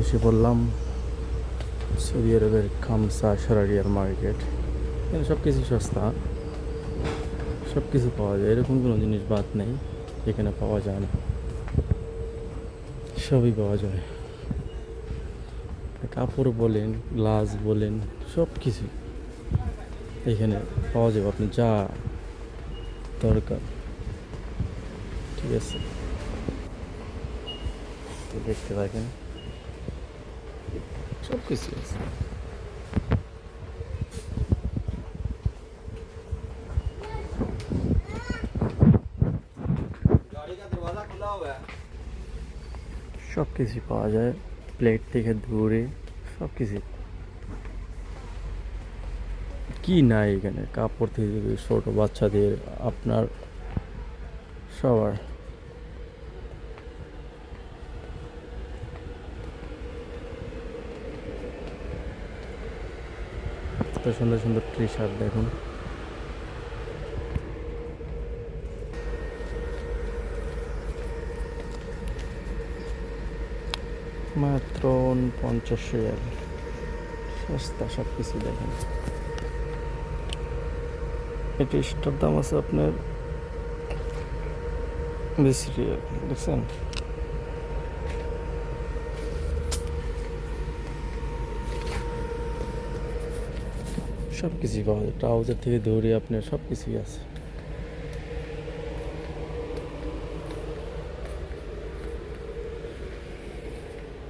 এসে বললাম সৌদি আরবের খামসা শরারিয়ার মার্কেট। এখানে সব কিছু সস্তা, সব কিছু পাওয়া যায়, এরকম কোনো জিনিস বাদ নেই যেখানে পাওয়া যায় না, সবই পাওয়া যায়। কাপড় বলেন, গ্লাস বলেন, সব কিছু এখানে পাওয়া যাবে, আপনি যা দরকার। ঠিক আছে, তো দেখতে থাকেন, সব কিছু আছে। সব কিছুই পাওয়া যায়, প্লেট থেকে দূরে সব কিছু। কি নাই এখানে, কাপড় থেকে ছোট বাচ্চাদের, আপনার সবার। এত সুন্দর সুন্দর টি শার্ট দেখুন। মাত্র 50 রিয়াল, সস্তা সব কিছু। দেখেন এই টি শার্টের দাম আছে আপনার 20 রিয়াল, দেখছেন? সব কিছুই পাওয়া যায়, ট্রাউজার থেকে ধরে আপনার সব কিছুই আছে।